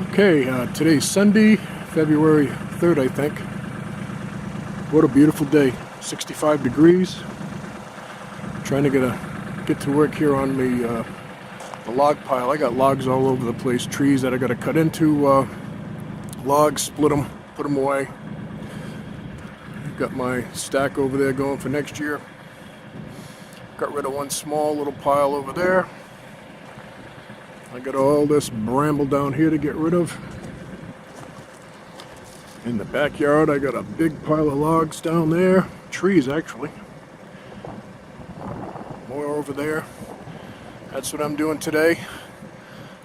Okay, today's Sunday, February 3rd, I think. What a beautiful day. 65 degrees. Trying to get to work here on the log pile. I got logs all over the place, trees that I got to cut into, logs, split them, put them away. Got my stack over there going for next year. Got rid of one small little pile over there. I got all this bramble down here to get rid of. In the backyard, I got a big pile of logs down there. Trees, actually. More over there. That's what I'm doing today.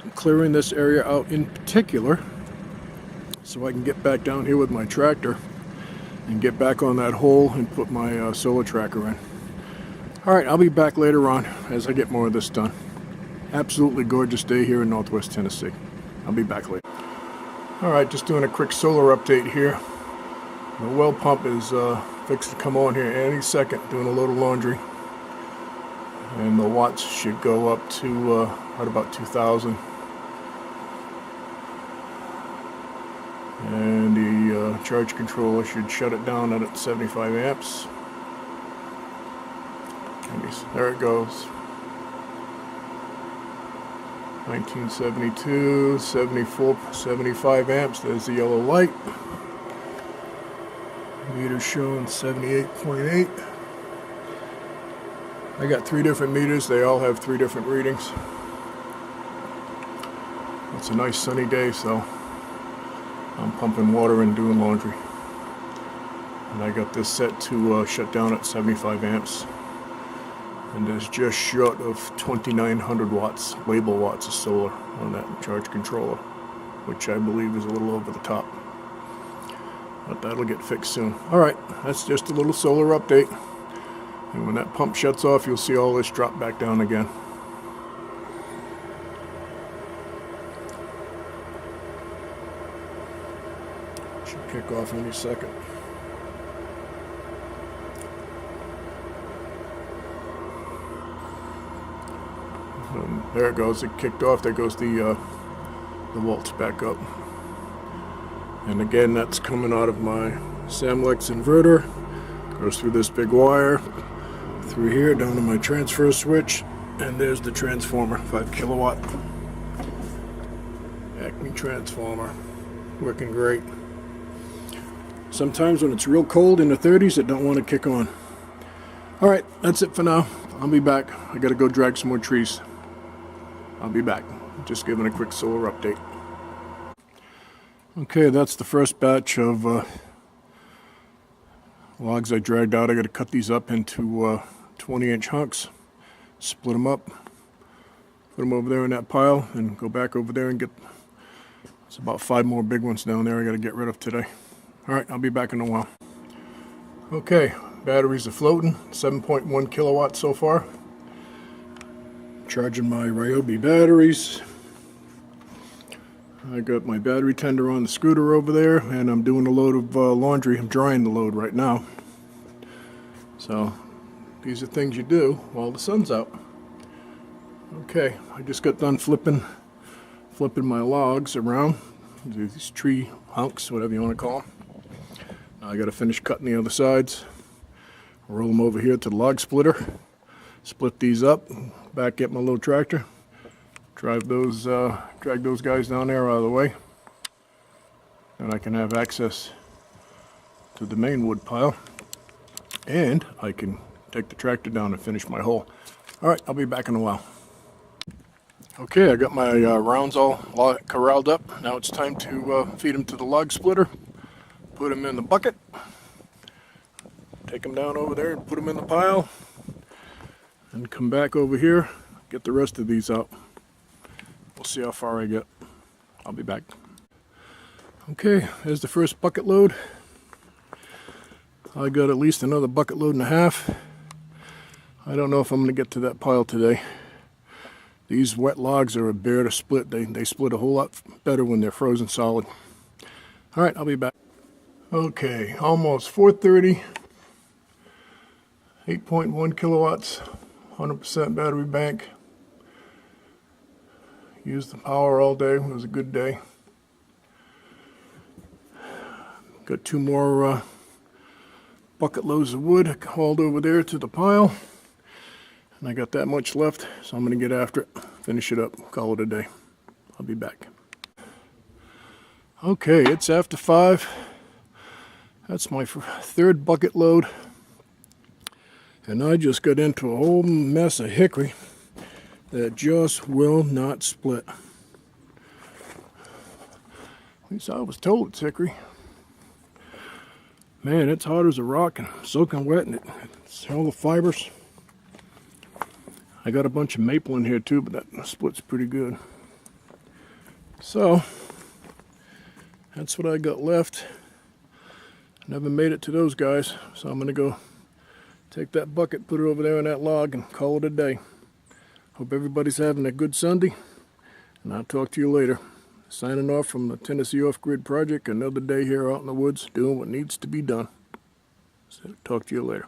I'm clearing this area out in particular so I can get back down here with my tractor and get back on that hole and put my solar tracker in. Alright, I'll be back later on as I get more of this done. Absolutely gorgeous day here in Northwest Tennessee. I'll be back later. Alright, just doing a quick solar update here. The well pump is fixed to come on here any second, doing a load of laundry. And the watts should go up to right about 2,000. And the charge controller should shut it down at 75 amps. There it goes. 1972, 74, 75 amps. There's the yellow light. Meter showing 78.8. I got 3 different meters. They all have 3 different readings. It's a nice sunny day, so I'm pumping water and doing laundry. And I got this set to shut down at 75 amps. And there's just short of 2,900 watts, label watts of solar on that charge controller, which I believe is a little over the top. But that'll get fixed soon. Alright, that's just a little solar update. And when that pump shuts off, you'll see all this drop back down again. Should kick off any second. There it goes. It kicked off. There goes the volts back up. And again, that's coming out of my Samlex inverter. Goes through this big wire, through here, down to my transfer switch, and there's the transformer, 5 kilowatt Acme transformer, working great. Sometimes when it's real cold in the 30s, it don't want to kick on. All right, that's it for now. I'll be back. I gotta go drag some more trees. I'll be back. Just giving a quick solar update. Okay, that's the first batch of logs I dragged out. I got to cut these up into 20-inch hunks, split them up, put them over there in that pile, and go back over there and get. It's about 5 more big ones down there I got to get rid of today. All right, I'll be back in a while. Okay, batteries are floating. 7.1 kilowatts so far. Charging my Ryobi batteries. I got my battery tender on the scooter over there, and I'm doing a load of laundry. I'm drying the load right now. So these are things you do while the sun's out. Okay, I just got done flipping my logs around, these tree hunks, whatever you want to call them. Now I got to finish cutting the other sides. Roll them over here to the log splitter. Split these up, back at my little tractor, drag those guys down there out of the way, and I can have access to the main wood pile, and I can take the tractor down and finish my hole. Alright, I'll be back in a while. Okay, I got my rounds all corralled up. Now it's time to feed them to the log splitter, put them in the bucket, take them down over there and put them in the pile, and come back over here, get the rest of these out. We'll see how far I get. I'll be back. Okay, there's the first bucket load. I got at least another bucket load and a half. I don't know if I'm going to get to that pile today. These wet logs are a bear to split. They split a whole lot better when they're frozen solid. Alright, I'll be back. Okay, almost 4:30. 8.1 kilowatts. 100% battery bank. Used the power all day. It was a good day. Got 2 more bucket loads of wood hauled over there to the pile. And I got that much left, so I'm going to get after it, finish it up, call it a day. I'll be back. Okay, it's after 5. That's my 3rd bucket load. And I just got into a whole mess of hickory that just will not split. At least I was told it's hickory. Man, it's hard as a rock and soaking wet, and it's all the fibers. I got a bunch of maple in here too, but that splits pretty good. So, that's what I got left. Never made it to those guys, so I'm going to go take that bucket, put it over there on that log, and call it a day. Hope everybody's having a good Sunday, and I'll talk to you later. Signing off from the Tennessee Off-Grid Project, another day here out in the woods doing what needs to be done. So, talk to you later.